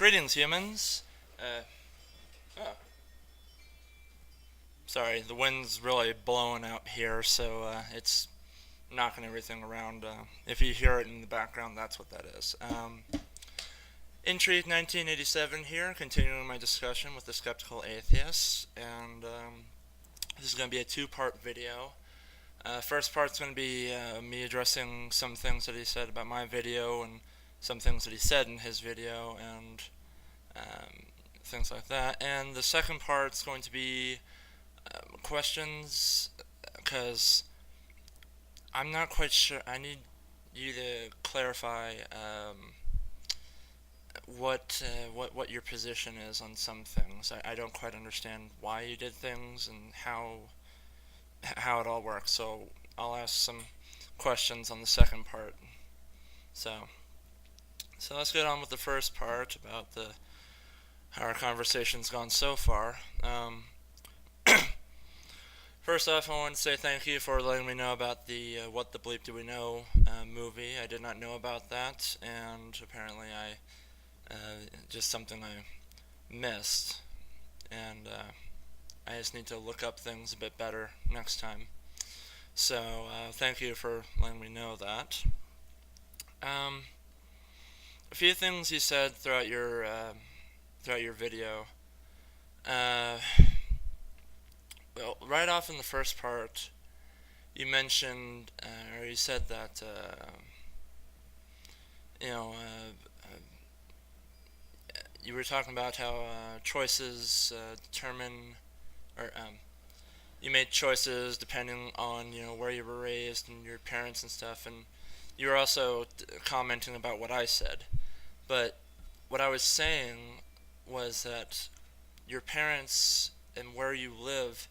Greetings, humans. Oh, sorry, the wind's really blowing out here, so it's knocking everything around. If you hear it in the background, that's what that is. Intrigue 1987 here, continuing my discussion with the skeptical atheists, and this is going to be a two-part video. First part's going to be me addressing some things that he said about my video and some things that he said in his video, and things like that. And the second part's going to be questions, because I'm not quite sure. I need you to clarify what your position is on some things. I don't quite understand why you did things and how it all works. So I'll ask some questions on the second part. So let's get on with the first part about how our conversation's gone so far. First off, I want to say thank you for letting me know about the What the Bleep Do We Know movie. I did not know about that, and apparently just something I missed, and I just need to look up things a bit better next time. So thank you for letting me know that. A few things you said throughout your video. Well, right off in the first part, you mentioned, or you said that, you know, you were talking about how choices determine, or you made choices depending on where you were raised and your parents and stuff, and you were also commenting about what I said. But what I was saying was that your parents and where you live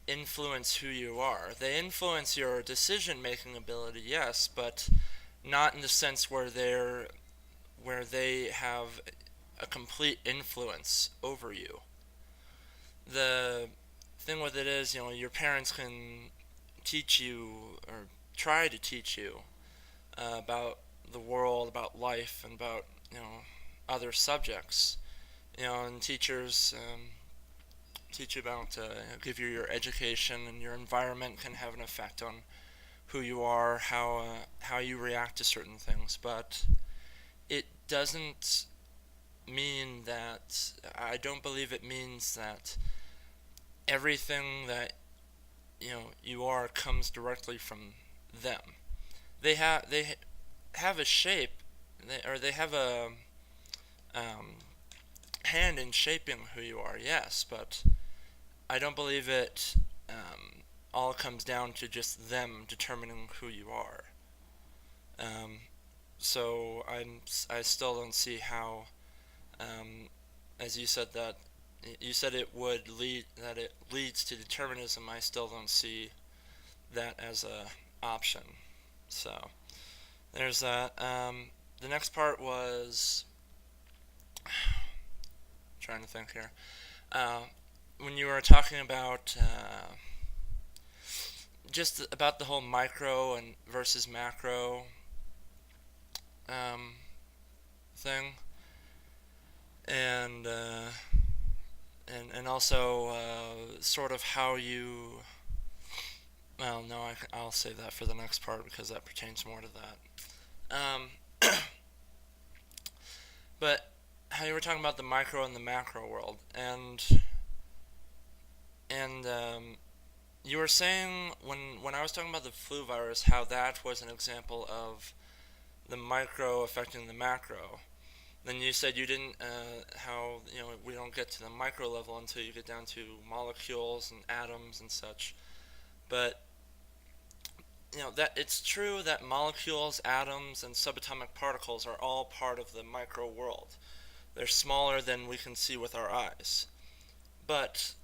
influence who you are. They influence your decision-making ability, yes, but not in the sense where they have a complete influence over you. The thing with it is, your parents can teach you or try to teach you about the world, about life, and about other subjects. And teachers teach you about, give you your education, and your environment can have an effect on who you are, how you react to certain things. But it doesn't mean that, I don't believe it means that everything that you are comes directly from them. They have a shape, or they have a hand in shaping who you are, yes, but I don't believe it all comes down to just them determining who you are. So I still don't see how, as you said that it leads to determinism. I still don't see that as a option. So there's that. The next part was trying to think here. When you were talking about just about the whole micro and versus macro thing, and also sort of how you. Well, no, I'll save that for the next part because that pertains more to that. But how you were talking about the micro and the macro world, and you were saying when I was talking about the flu virus, how that was an example of the micro affecting the macro. Then you said you didn't, how we don't get to the micro level until you get down to molecules and atoms and such. But that it's true that molecules, atoms, and subatomic particles are all part of the micro world. They're smaller than we can see with our eyes. But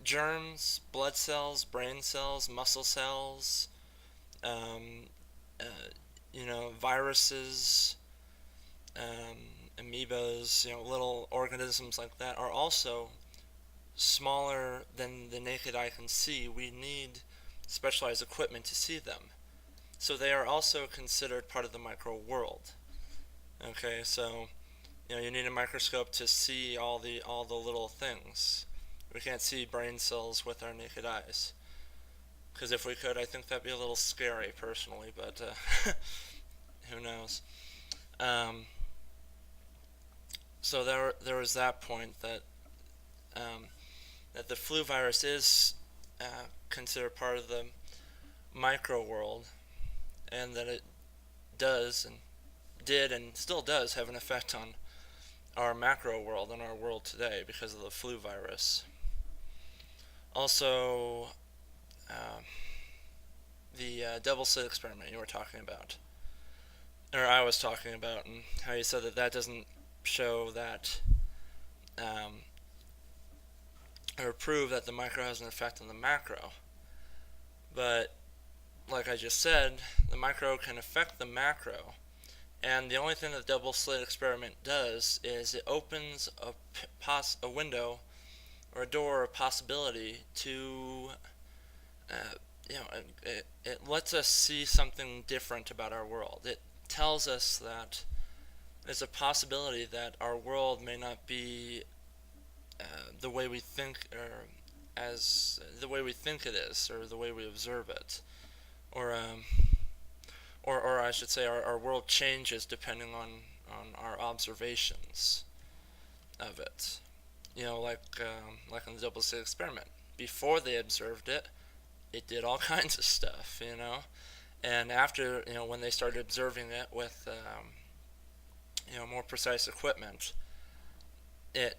germs, blood cells, brain cells, muscle cells, viruses, amoebas, little organisms like that are also smaller than the naked eye can see. We need specialized equipment to see them. So they are also considered part of the micro world. Okay, so you need a microscope to see all the little things. We can't see brain cells with our naked eyes. Because if we could, I think that'd be a little scary, personally. But who knows? Um, so there was that point um, that the flu virus is considered part of the micro world, and that it does and did and still does have an effect on our macro world and our world today because of the flu virus. Also, uh, the double slit experiment you were talking about, or I was talking about, and how you said that that doesn't show that, um, or prove that the micro has an effect on the macro. But, like I just said, the micro can affect the macro. And the only thing that the double slit experiment does is it opens a window or a door or a possibility to, uh, it lets us see something different about our world. It tells us that there's a possibility that our world may not be the way we think, or as the way we think it is, or the way we observe it, or or I should say, our world changes depending on our observations of it. Like on the double slit experiment. Before they observed it, it did all kinds of stuff, and after, when they started observing it with more precise equipment, it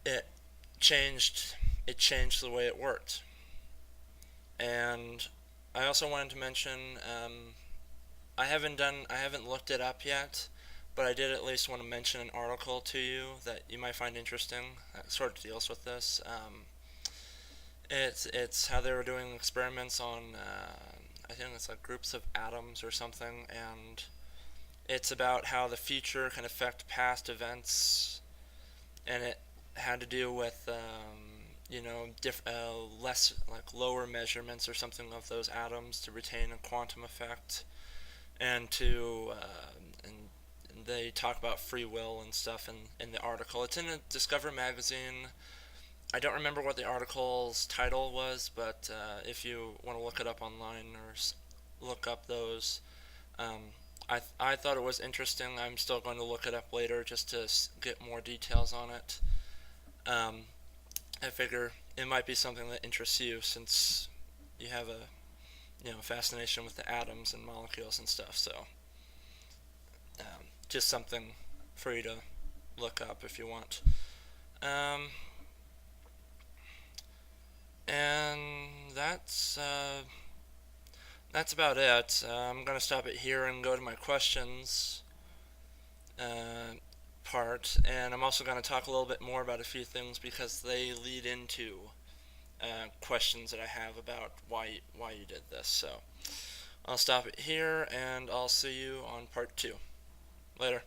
it changed it changed the way it worked. And I also wanted to mention, I haven't looked it up yet, but I did at least want to mention an article to you that you might find interesting that sort of deals with this. It's how they were doing experiments on, I think it's like groups of atoms or something, and it's about how the future can affect past events, and it had to do with less, like, lower measurements or something of those atoms to retain a quantum effect, and and they talk about free will and stuff in the article. It's in a Discover magazine. I don't remember what the article's title was, but if you want to look it up online or look up those, I thought it was interesting. I'm still going to look it up later just to get more details on it. I figure it might be something that interests you, since you have a fascination with the atoms and molecules and stuff. So just something for you to look up if you want. Um, and that's about it. I'm gonna stop it here and go to my questions part, and I'm also going to talk a little bit more about a few things because they lead into questions that I have about why you did this. So I'll stop it here, and I'll see you on part 2. Later.